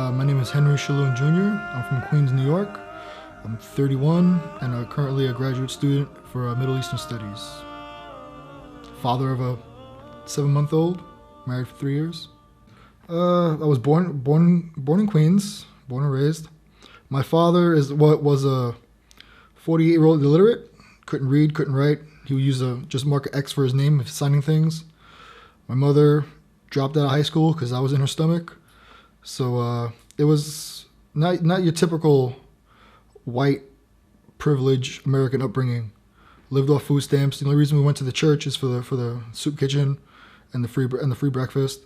My name is Henry Chelune Jr. I'm from Queens, New York. I'm 31 and currently a graduate student for Middle Eastern Studies. Father of a 7-month-old, married for 3 years. I was born in Queens, born and raised. My father was a 48-year-old illiterate, couldn't read, couldn't write. He would use just mark X for his name if signing things. My mother dropped out of high school because I was in her stomach. So it was not your typical white privilege American upbringing. Lived off food stamps. The only reason we went to the church is for the soup kitchen and the free breakfast.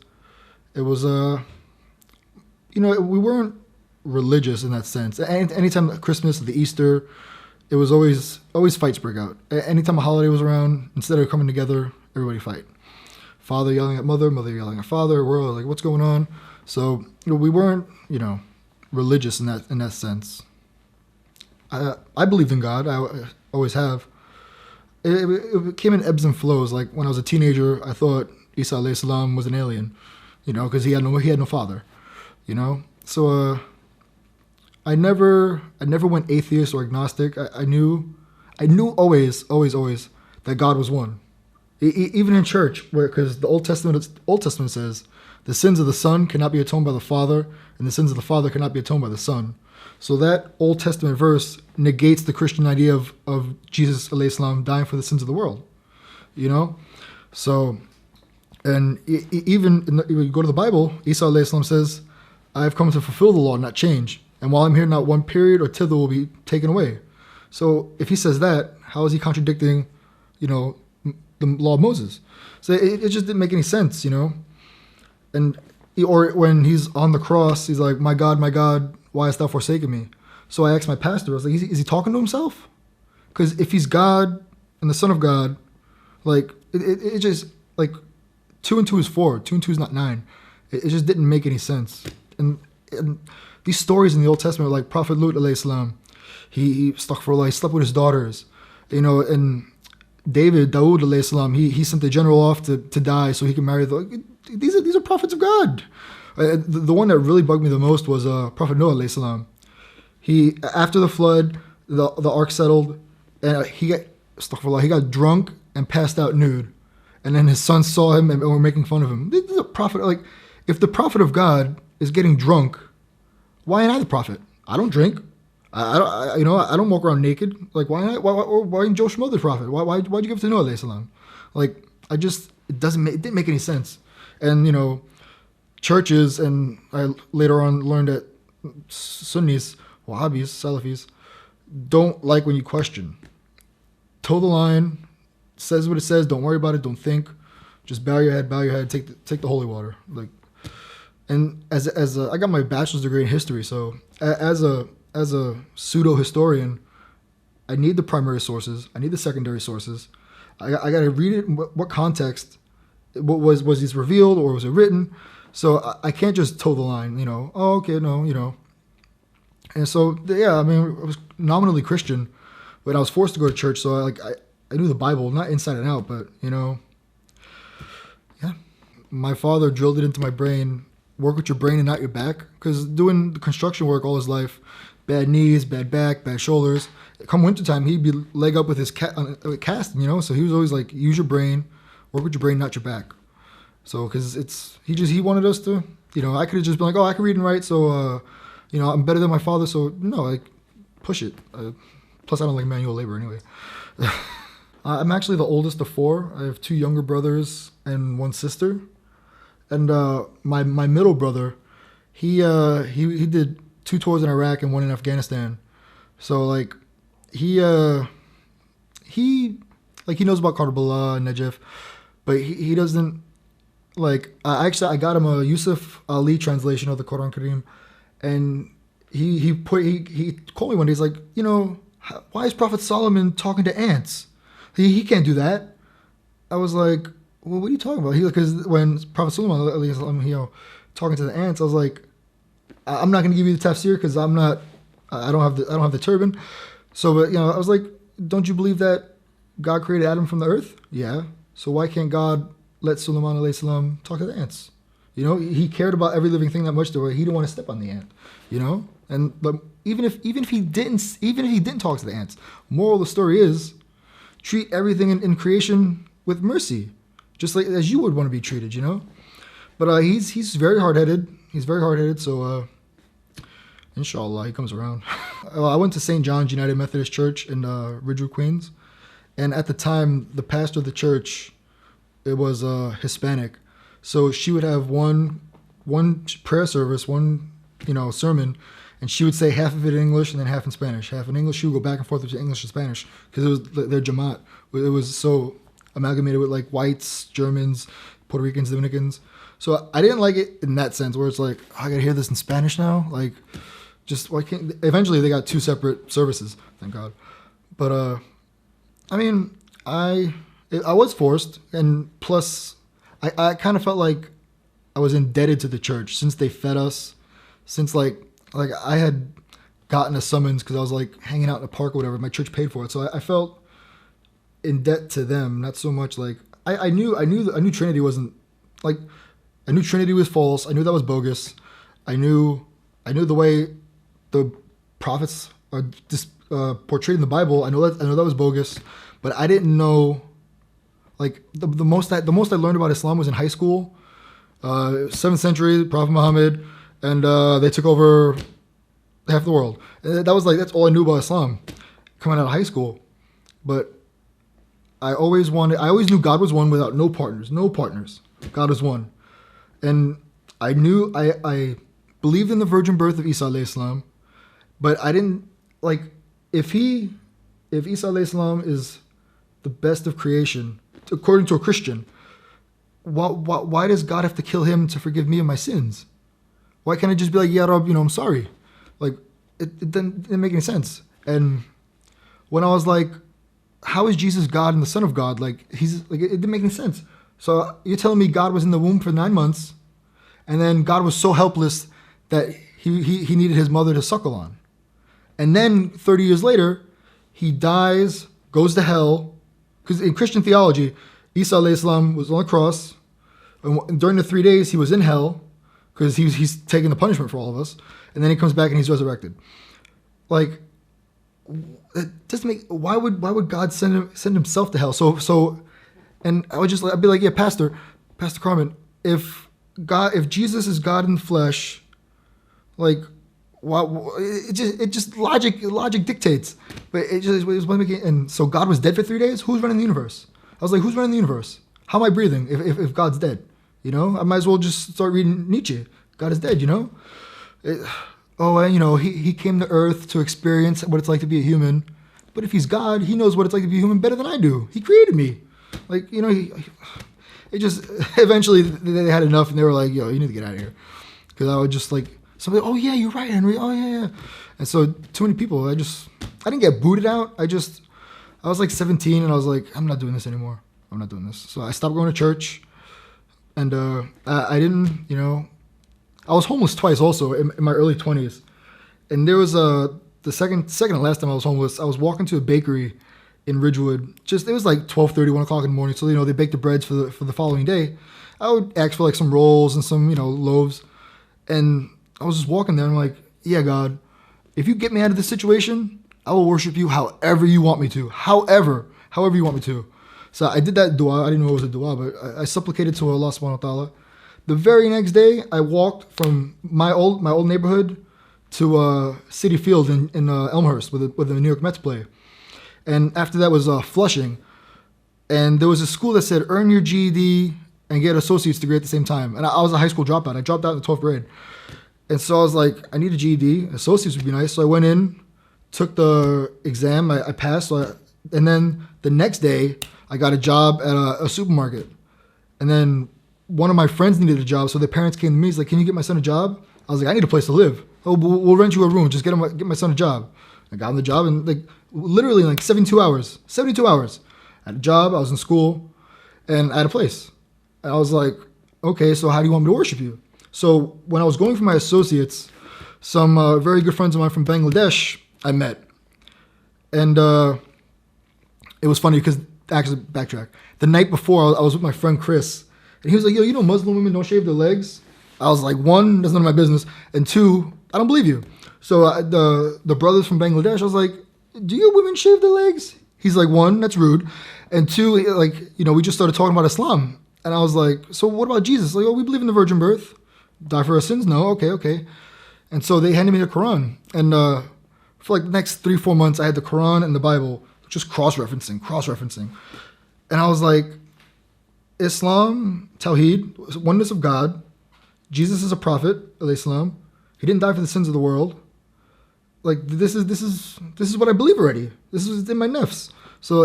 It was we weren't religious in that sense. Anytime Christmas, the Easter, it was always fights break out. Anytime a holiday was around, instead of coming together, everybody fight. Father yelling at mother, mother yelling at father. We're all like, what's going on? So we weren't religious in that sense. I believed in God. I always have. It came in ebbs and flows. Like when I was a teenager, I thought Isa alayhi salam was an alien, because he had no father, So I never went atheist or agnostic. I knew always that God was one. Even in church, because the Old Testament says the sins of the Son cannot be atoned by the Father, and the sins of the Father cannot be atoned by the Son. So that Old Testament verse negates the Christian idea of Jesus alayhi salam dying for the sins of the world, So, and even when you go to the Bible, Isa alayhi salam says, "I have come to fulfill the law, not change. And while I'm here, not one period or tittle will be taken away." So if he says that, how is he contradicting, the law of Moses? So it just didn't make any sense, And or when he's on the cross, he's like, my God, why hast thou forsaken me?" So I asked my pastor, I was like, is he talking to himself? Because if he's God and the Son of God, like, it just, like, 2 and 2 is 4, 2 and 2 is not 9. It just didn't make any sense. And these stories in the Old Testament, like Prophet Lut alayhi salam, he astaghfirullah, he slept with his daughters, and Dawood alayhi salam, he sent the general off to die so he could marry these are prophets of God. The one that really bugged me the most was Prophet Noah alayhi salam. He, after the flood, the ark settled, and he got drunk and passed out nude. And then his sons saw him and were making fun of him. This is a prophet. Like, if the prophet of God is getting drunk, why ain't I the prophet? I don't drink. I don't walk around naked. Like, why ain't Joe Schmo the prophet? Why'd you give it to Noah alayhi salam? Like, it didn't make any sense. And, churches, and I later on learned that Sunnis, Wahhabis, Salafis, don't like when you question. Toe the line, says what it says, don't worry about it, don't think. Just bow your head, take the holy water. Like, and as I got my bachelor's degree in history, so as a pseudo historian, I need the primary sources, I need the secondary sources. I got to read it in what context. Was this revealed or was it written? So I can't just toe the line, oh, okay, no, And so, yeah, I mean, I was nominally Christian, but I was forced to go to church, so I knew the Bible, not inside and out, but, yeah. My father drilled it into my brain, work with your brain and not your back, because doing the construction work all his life, bad knees, bad back, bad shoulders. Come wintertime, he'd be leg up with his casting, so he was always like, use your brain, work with your brain, not your back. So, because he wanted us to, I could have just been like, oh, I can read and write, so, I'm better than my father, so no, like, push it. Plus, I don't like manual labor anyway. I'm actually the oldest of 4. I have 2 younger brothers and 1 sister. And my middle brother, he did 2 tours in Iraq and 1 in Afghanistan. So, like, he knows about Karbala and Najaf, but he doesn't, like, I got him a Yusuf Ali translation of the Quran Kareem, and he called me one day. He's like, why is Prophet Solomon talking to ants? He can't do that. I was like, well, what are you talking about? Because when Prophet Solomon talking to the ants, I was like, I'm not going to give you the tafsir because I don't have the turban. So, but, I was like, don't you believe that God created Adam from the earth? Yeah. So why can't God let Sulaiman alayhi salam talk to the ants? He cared about every living thing that much to where he didn't want to step on the ant. But even if he didn't talk to the ants, moral of the story is treat everything in creation with mercy, just like as you would want to be treated. But he's very hard headed. He's very hard headed. So inshallah, he comes around. I went to St. John's United Methodist Church in Ridgewood, Queens, and at the time, the pastor of the church, it was Hispanic. So she would have one prayer service, one sermon, and she would say half of it in English and then half in Spanish. Half in English, she would go back and forth between English and Spanish because it was their Jamaat. It was so amalgamated with like whites, Germans, Puerto Ricans, Dominicans. So I didn't like it in that sense where it's like, I gotta hear this in Spanish now. Like, just why can't? Eventually, they got 2 separate services, thank God. But I mean, I was forced, and plus, I kind of felt like I was indebted to the church since they fed us, since like I had gotten a summons because I was like hanging out in a park or whatever. My church paid for it, so I felt in debt to them. Not so much like I knew Trinity wasn't like I knew Trinity was false. I knew that was bogus. I knew the way the prophets are portrayed in the Bible. I know that was bogus, but I didn't know. Like the most I learned about Islam was in high school, 7th century, Prophet Muhammad, and they took over half the world. And that's all I knew about Islam coming out of high school. But I always knew God was one without no partners. God is one. And I knew I believed in the virgin birth of Isa alayhi salam, but I didn't like if Isa alayhi salam is the best of creation, according to a Christian, why does God have to kill him to forgive me of my sins? Why can't I just be like, yeah, Rab, I'm sorry? Like, it didn't make any sense. And when I was like, how is Jesus God and the Son of God? Like, it didn't make any sense. So you're telling me God was in the womb for 9 months, and then God was so helpless that he needed his mother to suckle on. And then 30 years later, he dies, goes to hell, because in Christian theology, Isa alayhi salam was on the cross, and during the 3 days he was in hell, because he's taking the punishment for all of us, and then he comes back and he's resurrected. Like, it doesn't make. Why would God send himself to hell? So, and I'd be like, yeah, Pastor Carmen, if Jesus is God in the flesh, like, logic dictates, but it was making. And so God was dead for 3 days. Who's running the universe? I was like, who's running the universe? How am I breathing if God's dead? I might as well just start reading Nietzsche. God is dead. He came to Earth to experience what it's like to be a human. But if he's God, he knows what it's like to be a human better than I do. He created me. Like, eventually they had enough and they were like, yo, you need to get out of here. Because I would just like, somebody, oh yeah, you're right, Henry. Oh yeah. And so too many people, I didn't get booted out. I was like 17 and I was like, I'm not doing this anymore. I'm not doing this. So I stopped going to church and I didn't, I was homeless twice also in my early 20s. And there was the second and last time I was homeless, I was walking to a bakery in Ridgewood. It was like 12:30, 1 o'clock in the morning. So, they bake the breads for the following day. I would ask for like some rolls and some, loaves. And I was just walking there and I'm like, yeah, God, if you get me out of this situation, I will worship you however you want me to. However you want me to. So I did that dua. I didn't know it was a dua, but I supplicated to Allah subhanahu wa ta'ala. The very next day, I walked from my old neighborhood to City Field in Elmhurst where the New York Mets play. And after that was Flushing. And there was a school that said, earn your GED and get associate's degree at the same time. And I was a high school dropout. I dropped out in the 12th grade. And so I was like, I need a GED. Associates would be nice. So I went in, took the exam. I passed. And then the next day, I got a job at a supermarket. And then one of my friends needed a job. So their parents came to me. He's like, can you get my son a job? I was like, I need a place to live. Oh, we'll rent you a room. Just get my son a job. I got him the job and like literally in like 72 hours. 72 hours. I had a job. I was in school and I had a place. And I was like, okay, so how do you want me to worship you? So when I was going for my associates, some very good friends of mine from Bangladesh I met. And it was funny because, actually, backtrack. The night before, I was with my friend Chris. And he was like, yo, you know Muslim women don't shave their legs? I was like, one, that's none of my business. And two, I don't believe you. So the brothers from Bangladesh, I was like, do your women shave their legs? He's like, one, that's rude. And two, like, you know, we just started talking about Islam. And I was like, so what about Jesus? Like, oh, we believe in the virgin birth. Die for our sins? No, okay. And so they handed me the Quran. And for like the next 3-4 months, I had the Quran and the Bible, just cross-referencing. And I was like, Islam, Tawheed, oneness of God. Jesus is a prophet, Islam. He didn't die for the sins of the world. Like, this is what I believe already. This is in my nafs. So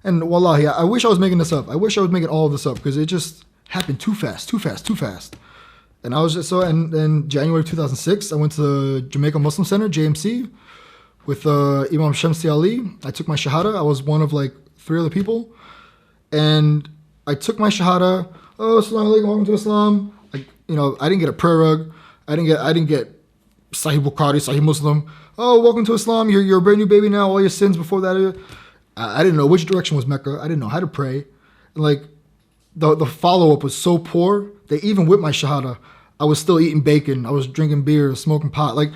and wallahi, I wish I was making this up. I wish I was making all of this up because it just happened too fast. And I was just in January 2006, I went to the Jamaica Muslim Center, JMC, with Imam Shamsi Ali. I took my Shahada. I was one of like 3 other people. And I took my Shahada. Oh, Assalamu alaikum, welcome to Islam. Like, you know, I didn't get a prayer rug. I didn't get Sahih Bukhari, Sahih Muslim. Oh, welcome to Islam. You're a brand new baby now. All your sins before that. I didn't know which direction was Mecca. I didn't know how to pray. And like the follow-up was so poor that even with my Shahada, I was still eating bacon. I was drinking beer, smoking pot. Like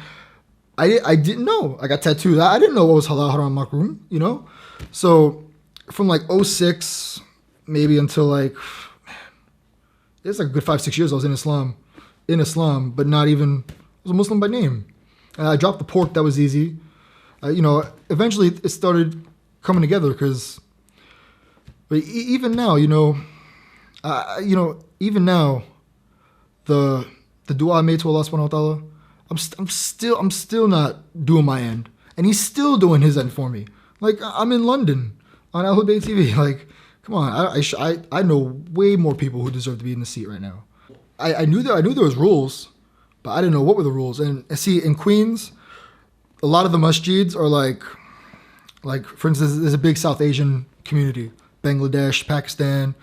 I didn't know. I got tattooed. I didn't know what was halal, haram, makruh, you know? So from like 06 maybe until like, it's like a good 5-6 years I was in Islam, but not even, I was a Muslim by name. And I dropped the pork, that was easy. You know, eventually it started coming together but even now, even now, the dua I made to Allah subhanahu wa ta'ala, I'm still not doing my end. And he's still doing his end for me. Like, I'm in London on Ahlulbayt TV. Like, come on, I know way more people who deserve to be in the seat right now. I knew there was rules, but I didn't know what were the rules. And see, in Queens, a lot of the masjids are like, for instance, there's a big South Asian community, Bangladesh, Pakistan.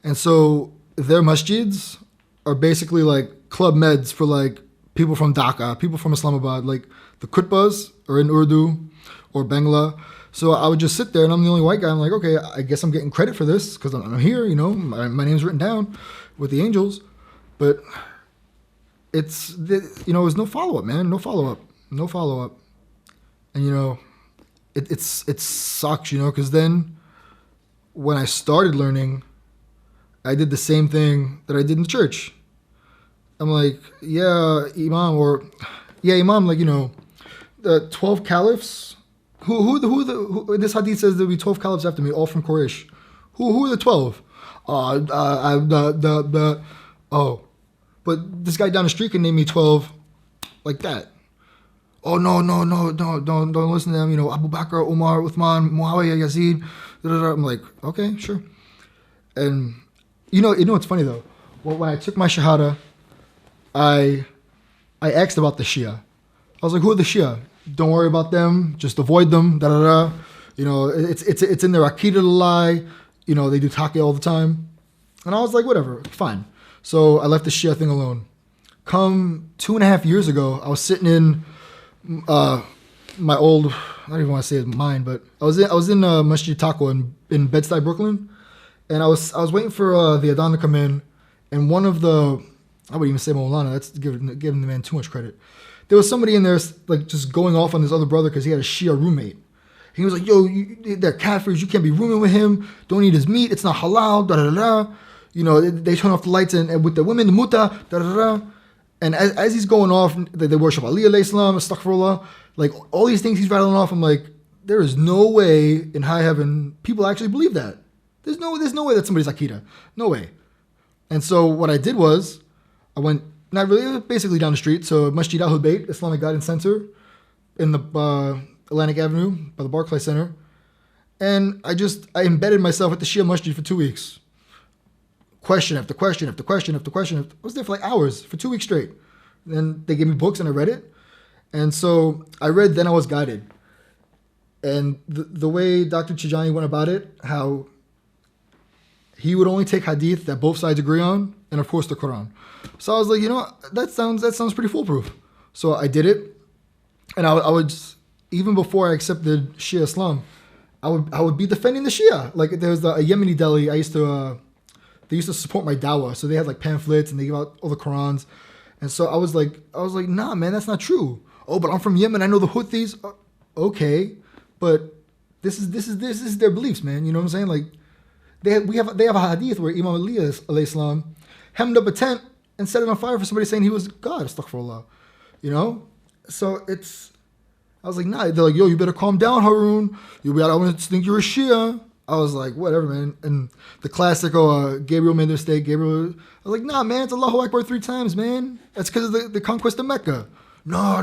And so their masjids are basically like club meds for like people from Dhaka, people from Islamabad. Like the khutbahs are in Urdu or Bangla. So I would just sit there and I'm the only white guy. I'm like, okay, I guess I'm getting credit for this because I'm here, you know, my name's written down with the angels. But it's, you know, there's no follow-up, man. No follow-up. And, you know, it sucks, you know, because then when I started learning, I did the same thing that I did in the church. I'm like, yeah, Imam, like, you know, the 12 caliphs, who this hadith says there'll be 12 caliphs after me, all from Quraysh. Who are the 12? But this guy down the street can name me 12 like that. Oh, no, don't listen to them. You know, Abu Bakr, Umar, Uthman, Muawiyah, Yazid. I'm like, okay, sure. And you know what's funny though? Well, when I took my Shahada, I asked about the Shia. I was like, who are the Shia? Don't worry about them. Just avoid them. You know, it's in their Aqidah to lie. You know, they do taqiyya all the time. And I was like, whatever, fine. So I left the Shia thing alone. Come 2.5 years ago, I was sitting in my old, I don't even want to say it's mine, but I was in Masjid Taco in Bed-Stuy, Brooklyn, and I was waiting for the Adhan to come in, and one of the, I wouldn't even say Maulana, that's giving the man too much credit. There was somebody in there like just going off on this other brother because he had a Shia roommate. He was like, yo, they're kafirs, you can't be rooming with him, don't eat his meat, it's not halal, You know, they turn off the lights and with the women, the muta, And as he's going off, they worship Ali alayhi salam, astaghfirullah, like all these things he's rattling off. I'm like, there is no way in high heaven people actually believe that. There's no way that somebody's Aqidah. No way. And so what I did was, I went, not really, basically down the street, so Masjid Ahlulbayt, Islamic Guidance Center, in the Atlantic Avenue, by the Barclay Center. And I embedded myself at the Shia Masjid for 2 weeks. Question after question after question after question. I was there for like hours, for 2 weeks straight. Then they gave me books and I read it. And so I read Then I Was Guided. And the way Dr. Chijani went about it, how he would only take hadith that both sides agree on, and of course the Quran. So I was like, that sounds pretty foolproof. So I did it, and I would just, even before I accepted Shia Islam, I would be defending the Shia. Like there was a Yemeni deli. They used to support my dawah, so they had like pamphlets and they gave out all the Qurans, and so I was like, nah, man, that's not true. Oh, but I'm from Yemen. I know the Houthis. Okay, but this is their beliefs, man. You know what I'm saying? Like they have a hadith where Imam Ali alayhi salam hemmed up a tent and set it on fire for somebody saying he was God. Astaghfirullah. You know, so I was like, nah. They're like, yo, you better calm down, Haroon. I want to think you're a Shia. I was like, whatever, man. And the classic, Gabriel made their mistake. I was like, nah, man, it's Allahu Akbar 3 times, man. That's because of the conquest of Mecca. No,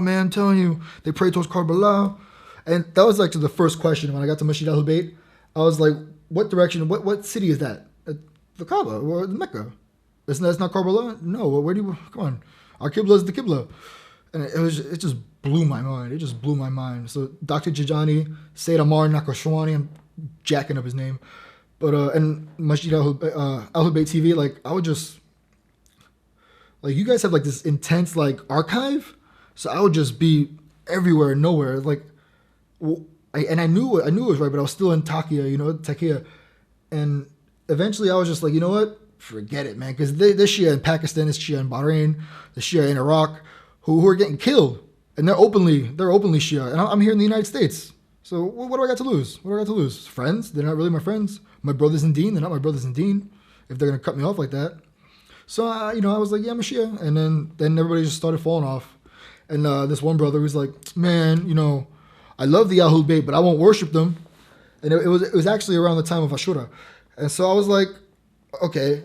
man, I'm telling you. They prayed towards Karbala. And that was actually the first question when I got to Masjid Ahlulbayt. I was like, what direction, what city is that? The Kaaba, or Mecca. That's not Karbala? No, come on. Our Qibla is the Qibla. And it just blew my mind. It just blew my mind. So Dr. Jajani, Sayyid Ammar Nakashwani, I'm jacking up his name. But, and Masjid Ahlulbayt TV, like, I would just, like, you guys have, like, this intense, like, archive. So I would just be everywhere and nowhere. Like, I knew it was right, but I was still in Takia. And eventually I was just like, you know what? Forget it, man. Because there's Shia in Pakistan, there's Shia in Bahrain, there's Shia in Iraq, who are getting killed. And they're openly Shia. And I'm here in the United States. So what do I got to lose? What do I got to lose? Friends? They're not really my friends. My brothers in Deen? They're not my brothers in Deen. If they're going to cut me off like that. So, I was like, yeah, I'm a Shia. And then everybody just started falling off. And this one brother was like, man, I love the Ahlulbayt, but I won't worship them. And it was actually around the time of Ashura. And so I was like, okay,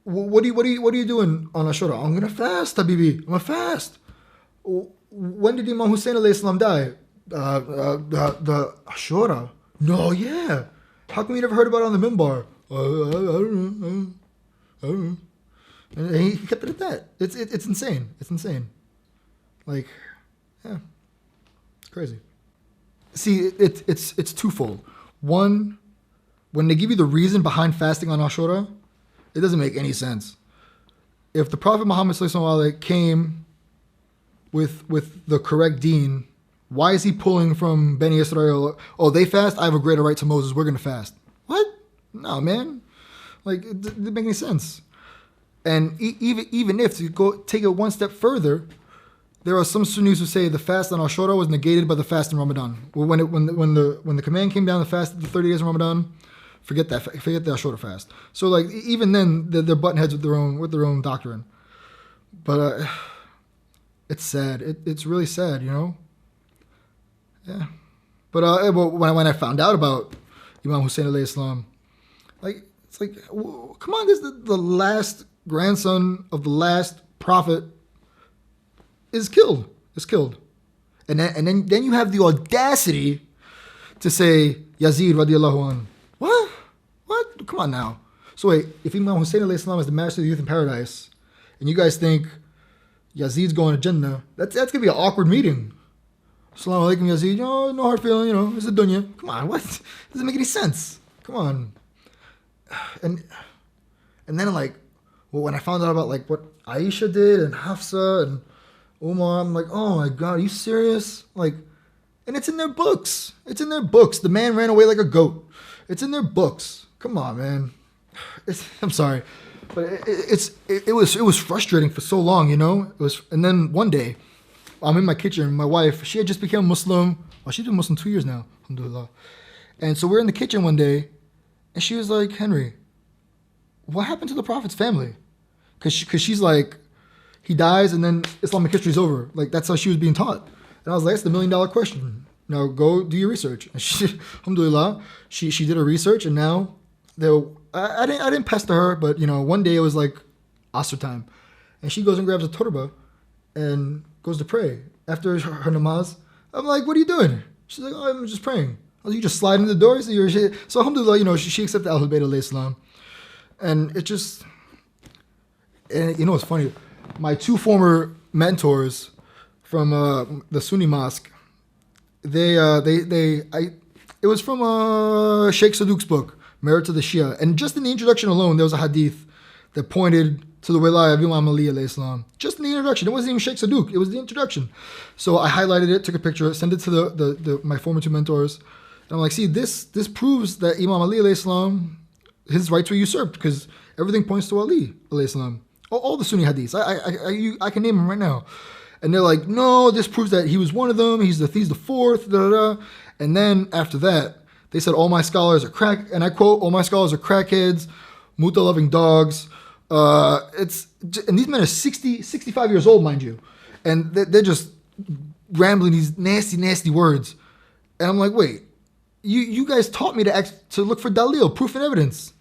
what are you doing on Ashura? I'm gonna fast, Habibi. I'm gonna fast. When did Imam Hussein alayhi salam die? The Ashura. No, yeah. How come you never heard about it on the minbar? I don't know. And he kept it at that. It's insane. It's insane. Like, yeah, it's crazy. See, it's twofold. One, when they give you the reason behind fasting on Ashura, it doesn't make any sense. If the Prophet Muhammad came with the correct deen, why is he pulling from Bani Israel? Oh, they fast? I have a greater right to Moses. We're going to fast. What? No, man. Like, it didn't make any sense. And even if you take it one step further, there are some Sunnis who say the fast on Ashura was negated by the fast in Ramadan. When the command came down to fast the 30 days of Ramadan, forget the Ashura fast. So like even then they're button heads with their own doctrine. But it's sad. It's really sad, Yeah. But when I found out about Imam Hussein alayhi salam, like it's like, come on, this is the last grandson of the last prophet is killed. And then you have the audacity to say Yazid radiallahu anh. What? Come on now. So wait, if Imam Hussein alayhi salam is the master of the youth in paradise, and you guys think Yazid's going to Jannah, that's going to be an awkward meeting. Assalamu alaikum Yazid, no hard feeling, it's a dunya. Come on, what? Doesn't make any sense. Come on. And then when I found out about like what Aisha did and Hafsa and Umar, I'm like, oh my God, are you serious? Like, and it's in their books. The man ran away like a goat. It's in their books. Come on, man. I'm sorry, but it was frustrating for so long, It was, and then one day, I'm in my kitchen. My wife, she had just become Muslim. Well, she's been Muslim 2 years now, alhamdulillah. And so we're in the kitchen one day, and she was like, Henry, what happened to the Prophet's family? Because she's like, he dies and then Islamic history's over. Like, that's how she was being taught. And I was like, that's the $1 million question. Now go do your research. And she, alhamdulillah, she did her research, and now I didn't pester her, but one day it was like Asr time, and she goes and grabs a turba and goes to pray after her namaz. I'm like, what are you doing? She's like, oh, I'm just praying. I was like, you just slide in the door? So alhamdulillah, she accepted Ahlulbayt alayhi salam. And it just, and it's funny. My 2 former mentors from the Sunni mosque, it was from Sheikh Saduq's book, merit to the Shia. And just in the introduction alone, there was a hadith that pointed to the wilayah of Imam Ali alayhi salam. Just in the introduction. It wasn't even Sheikh Saduq. It was the introduction. So I highlighted it, took a picture, sent it to my former 2 mentors. And I'm like, see, this proves that Imam Ali alayhi salam, his rights were usurped because everything points to Ali alayhi salam. All the Sunni hadiths. I can name them right now. And they're like, no, this proves that he was one of them. He's the fourth, da, da, da. And then after that, they said, all my scholars are and I quote, all my scholars are crackheads, muta-loving dogs. And these men are 60, 65 years old, mind you. And they're just rambling these nasty, nasty words. And I'm like, wait, you guys taught me to look for dalil, proof and evidence.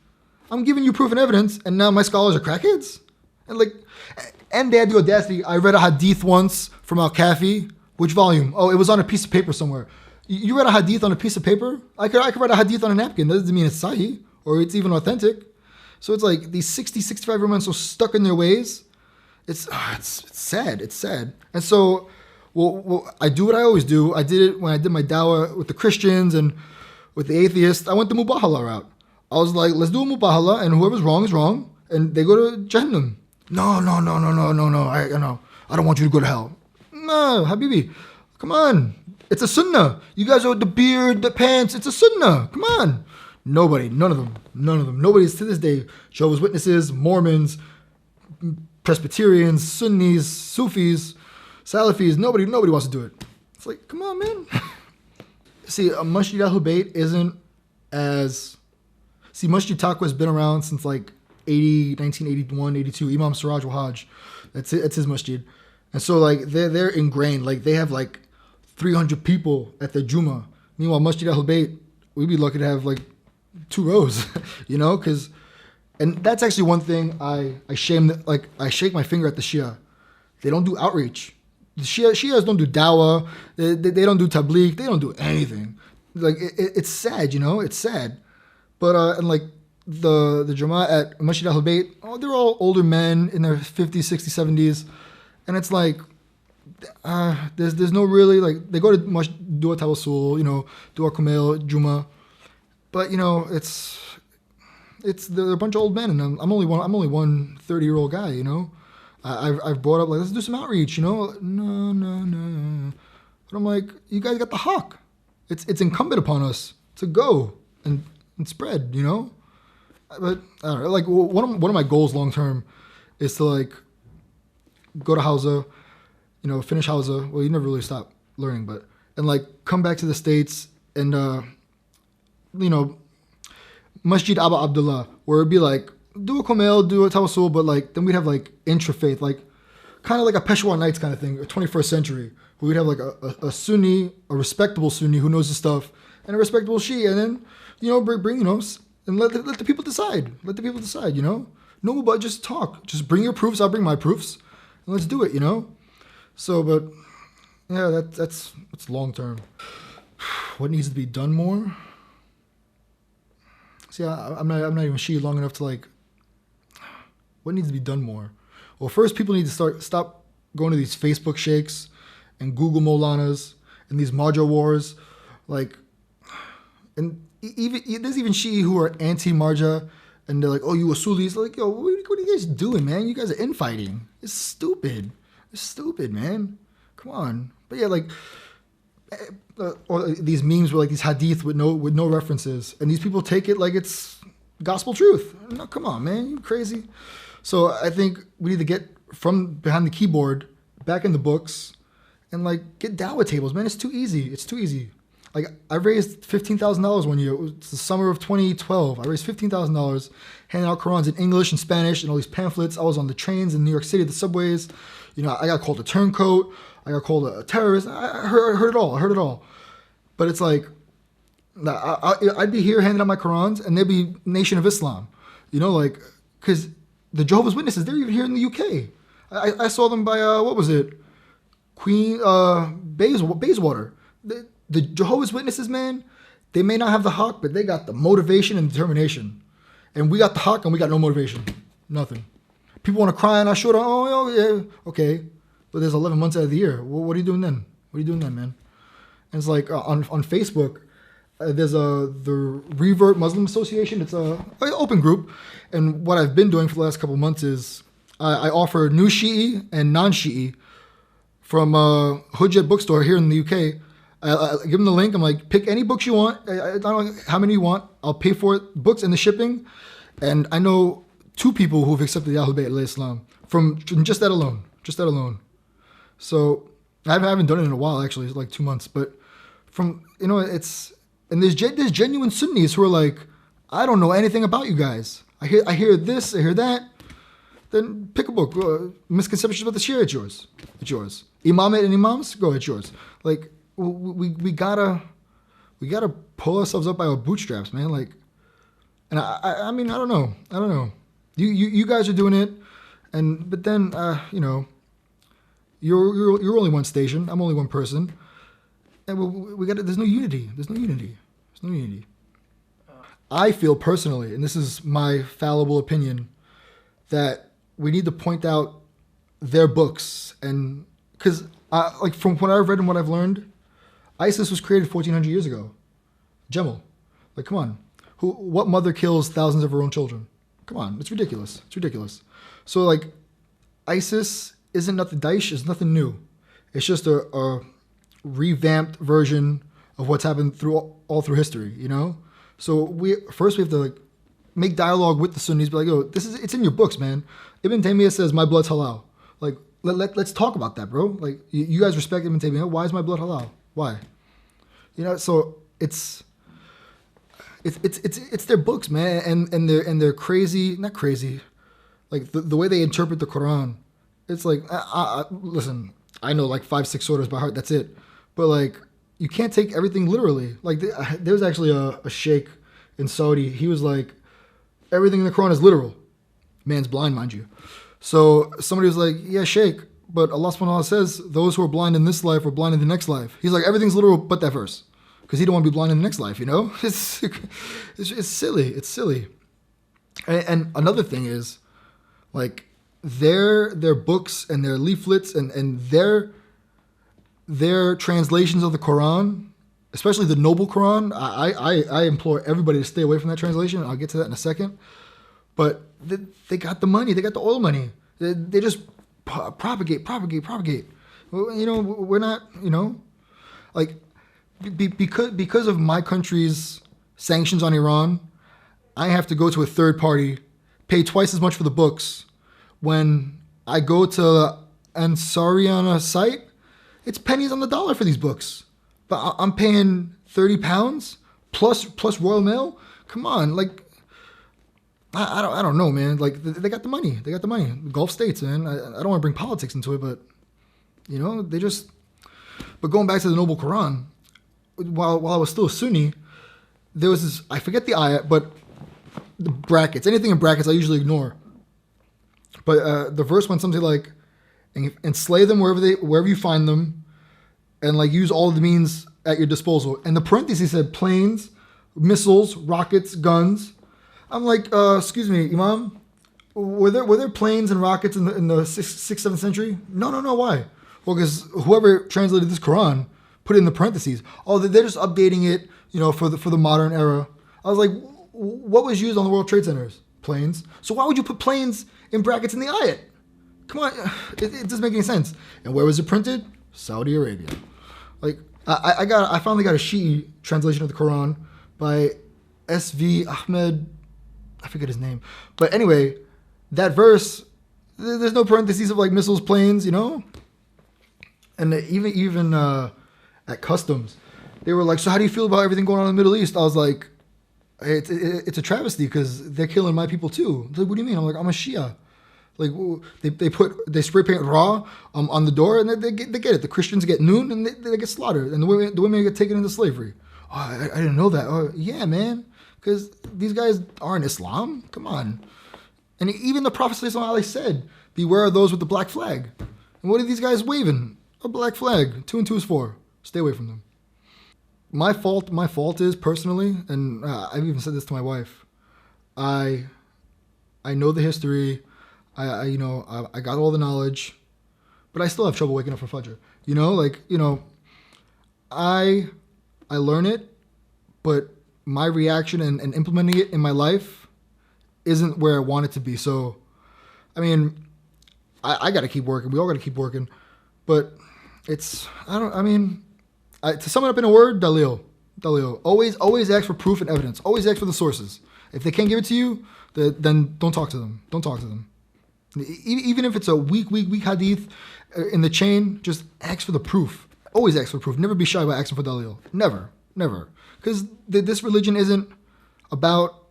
I'm giving you proof and evidence, and now my scholars are crackheads? And they had the audacity. I read a hadith once from Al-Kafi. Which volume? Oh, it was on a piece of paper somewhere. You read a hadith on a piece of paper? I could write a hadith on a napkin. That doesn't mean it's sahih or it's even authentic. So it's like these 60, 65-year-old men so stuck in their ways. It's sad. It's sad. And so, well, I do what I always do. I did it when I did my dawah with the Christians and with the atheists. I went the mubahala route. I was like, let's do a mubahala, and whoever's wrong is wrong, and they go to Jahannam. No. I don't want you to go to hell. No, Habibi, come on. It's a sunnah. You guys are the beard, the pants. It's a sunnah. Come on. None of them. Nobody's to this day. Jehovah's Witnesses, Mormons, Presbyterians, Sunnis, Sufis, Salafis. Nobody wants to do it. It's like, come on, man. See, Masjid Ahlulbayt isn't as... See, Masjid Taqwa has been around since like 1981, 82. Imam Siraj al-Hajj. That's it. It's his masjid. And so like they're ingrained. Like they have like 300 people at their Jummah. Meanwhile, Masjid Ahlulbayt, we'd be lucky to have like 2 rows, you know? And that's actually one thing I shake my finger at the Shia. They don't do outreach. The Shias don't do dawah. They don't do tabligh. They don't do anything. Like it's sad, you know? It's sad. But and like the Jama'ah at Masjid Ahlulbayt, they're all older men in their 50s, 60s, 70s. And it's like, there's no really, like, they go to do a tawassul, you know, do a kumail, Jummah. But, you know, they're a bunch of old men, and I'm only one 30-year-old guy, you know. I've brought up, like, let's do some outreach, you know. No. But I'm like, you guys got the hawk. It's incumbent upon us to go and spread, you know. But I don't know, like one of my goals long term is to like go to Hausa, you know, finish Hausa. Well, you never really stop learning, and like come back to the States and you know, Masjid Aba Abdullah, where it'd be like do a kumail, do a tawassul, but like then we'd have like intrafaith, like kind of like a Peshawar Nights kind of thing, 21st century, where we'd have like a Sunni, a respectable Sunni who knows his stuff, and a respectable Shia, and then you know bring you know. And let the people decide. Let the people decide, you know? No, but just talk. Just bring your proofs. I'll bring my proofs. And let's do it, you know? So, but, yeah, that's long term. What needs to be done more? See, I'm not even Shia long enough to, like, what needs to be done more? Well, first, people need to stop going to these Facebook sheikhs and Google Molanas and these Maja wars. Like, and... there's even Shia who are anti-Marja, and they're like, oh, you Usulis. Like, yo, what are you guys doing, man? You guys are infighting. It's stupid. It's stupid, man. Come on. But yeah, like, or these memes were like these hadith with no references, and these people take it like it's gospel truth. No, come on, man. You crazy? So I think we need to get from behind the keyboard back in the books and like get dawah tables, man. It's too easy. It's too easy. Like, I raised $15,000 one year. It was the summer of 2012. I raised $15,000, handing out Qurans in English and Spanish and all these pamphlets. I was on the trains in New York City, the subways. You know, I got called a turncoat. I got called a terrorist. I heard it all. But it's like, I'd be here handing out my Qurans, and there'd be Nation of Islam. You know, like, because the Jehovah's Witnesses, they're even here in the UK. I saw them by, what was it? Queen, Bayswater. The Jehovah's Witnesses, man, they may not have the hawk, but they got the motivation and determination. And we got the hawk, and we got no motivation. Nothing. People want to cry on our shoulder. Oh, yeah, okay. But there's 11 months out of the year. What are you doing then? What are you doing then, man? And it's like on Facebook, there's the Revert Muslim Association. It's an open group, and what I've been doing for the last couple of months is I offer new Shi'i and non-Shi'i from Hujjat bookstore here in the UK. I give them the link. I'm like, pick any books you want. I don't know how many you want. I'll pay for it, books and the shipping. And I know 2 people who've accepted the Ahlulbayt Islam from just that alone. Just that alone. So I haven't done it in a while, actually. It's like 2 months. But from, it's, and there's genuine Sunnis who are like, I don't know anything about you guys. I hear this, I hear that. Then pick a book. Misconceptions about the Shia, it's yours. It's yours. Imamate and Imams, go, it's yours. Like, we gotta pull ourselves up by our bootstraps, man. Like, and I mean, I don't know. You guys are doing it, but then you're only one station. I'm only one person, and we got. There's no unity. I feel personally, and this is my fallible opinion, that we need to point out their books, and because like from what I've read and what I've learned, ISIS was created 1,400 years ago. Jemal. Like, come on. What mother kills thousands of her own children? Come on. It's ridiculous. So, like, ISIS isn't nothing, Daesh is nothing new. It's just a revamped version of what's happened all through history, So we have to, like, make dialogue with the Sunnis, be like, yo, it's in your books, man. Ibn Taymiyyah says, my blood's halal. Like, let's talk about that, bro. Like, you guys respect Ibn Taymiyyah. Why is my blood halal? Why? So it's their books, man, and they're crazy, not crazy, like the way they interpret the Quran. It's like, listen, I know like 5-6 surahs by heart, that's it. But like, you can't take everything literally. Like there was actually a sheikh in Saudi. He was like, everything in the Quran is literal. Man's blind, mind you. So somebody was like, yeah, sheikh, but Allah subhanahu wa ta'ala says those who are blind in this life are blind in the next life. He's like, everything's literal but that verse. Because he don't want to be blind in the next life, It's silly. It's silly. And another thing is, like, their books and their leaflets and their translations of the Quran, especially the Noble Quran, I implore everybody to stay away from that translation. I'll get to that in a second. But they got the money. They got the oil money. They just propagate. Well, we're not, like, because of my country's sanctions on Iran, I have to go to a third party, pay twice as much for the books. When I go to Ansariana site, it's pennies on the dollar for these books. But I'm paying £30 plus Royal Mail. Come on, like, I don't know, man. Like, they got the money. The Gulf states, man. I don't want to bring politics into it, but they just. But going back to the Noble Quran, while I was still a Sunni, there was this, I forget the ayat, but the brackets, anything in brackets I usually ignore. But the verse went something like, and slay them wherever you find them, and like use all of the means at your disposal. And the parentheses said planes, missiles, rockets, guns. I'm like, excuse me, Imam, were there planes and rockets in the 6th, 7th century? No, why? Well, because whoever translated this Quran put it in the parentheses. Oh, they're just updating it, for the modern era. I was like, what was used on the World Trade Centers? Planes. So why would you put planes in brackets in the ayat? Come on, it doesn't make any sense. And where was it printed? Saudi Arabia. Like, I finally got a Shi'i translation of the Quran by S.V. Ahmed. I forget his name. But anyway, that verse, there's no parentheses of like missiles, planes, And even at customs, they were like, so how do you feel about everything going on in the Middle East? I was like, it's a travesty because they're killing my people too. They're like, what do you mean? I'm like, I'm a Shia. Like, they spray paint raw on the door, and they get it. The Christians get noon, and they get slaughtered, and the women get taken into slavery. Oh, I didn't know that. Oh, yeah, man, because these guys aren't Islam. Come on. And even the Prophet ﷺ said, beware of those with the black flag. And what are these guys waving? A black flag. 2 and 2 is 4. Stay away from them. My fault is, personally, and I've even said this to my wife, I know the history, I got all the knowledge, but I still have trouble waking up for Fajr. I learn it, but my reaction and implementing it in my life isn't where I want it to be. So, I mean, I got to keep working. We all got to keep working. But to sum it up in a word, Dalil. Always ask for proof and evidence. Always ask for the sources. If they can't give it to you, then don't talk to them. Don't talk to them. Even if it's a weak hadith in the chain, just ask for the proof. Always ask for proof. Never be shy about asking for Dalil. Never. Because this religion isn't about,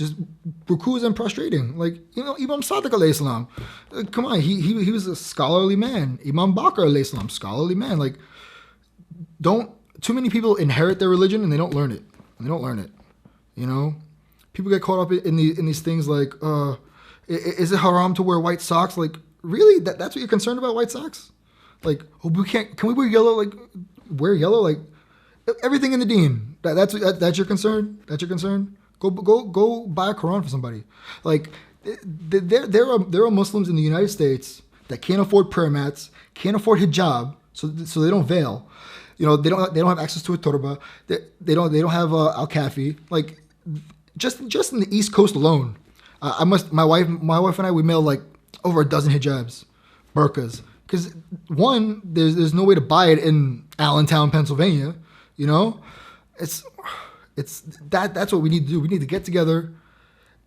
just rukus and prostrating. Like, Imam Sadiq alayhi salam. Come on, he was a scholarly man. Imam Bakr alayhi salam, scholarly man. Like, too many people inherit their religion and they don't learn it. People get caught up in these things like, is it haram to wear white socks? Like, really? That's what you're concerned about, white socks? Like, can we wear yellow? Like, wear yellow? Like, everything in the deen. That's your concern? That's your concern? Go buy a Quran for somebody. Like, there are Muslims in the United States that can't afford prayer mats, can't afford hijab, so they don't veil. They don't have access to a turba. They don't have al-kafi. Like, just in the East Coast alone, my wife and I, we mailed like over a dozen hijabs, burqas. Because one, there's no way to buy it in Allentown, Pennsylvania. It's that's what we need to do. We need to get together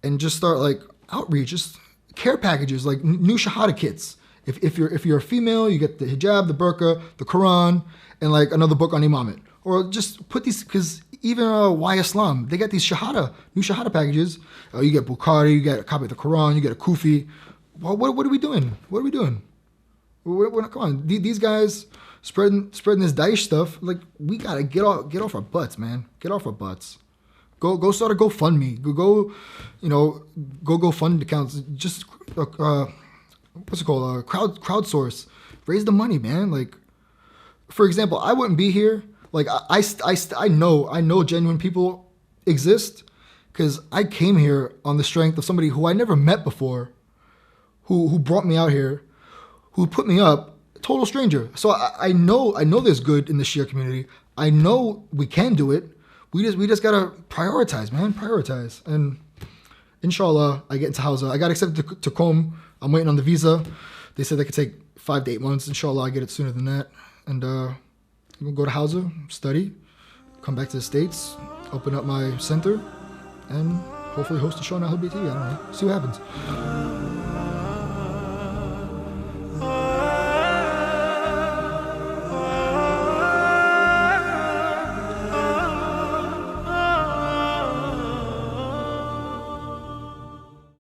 and just start like outreach, just care packages, like new shahada kits. If you're a female, you get the hijab, the burqa, the Quran, and like another book on imamate. Or just put these, because even Why Islam, they got these new shahada packages. You get Bukhari, you get a copy of the Quran, you get a Kufi. Well, what are we doing? Come on, these guys spreading this Daesh stuff. Like, we gotta get off our butts, man. Get off our butts. Go start a GoFundMe. Go fund accounts. Just what's it called? Crowdsource. Raise the money, man. Like, for example, I wouldn't be here. Like, I know genuine people exist because I came here on the strength of somebody who I never met before, who brought me out here, who put me up, total stranger. So I know there's good in the Shia community. I know we can do it. We just gotta prioritize, man. Prioritize. And inshallah, I get into Hausa. I got accepted to Qom. I'm waiting on the visa. They said they could take 5 to 8 months. Inshallah, I get it sooner than that. And we'll go to Hausa, study, come back to the States, open up my center, and hopefully host a show on Ahlulbayt TV. I don't know. See what happens.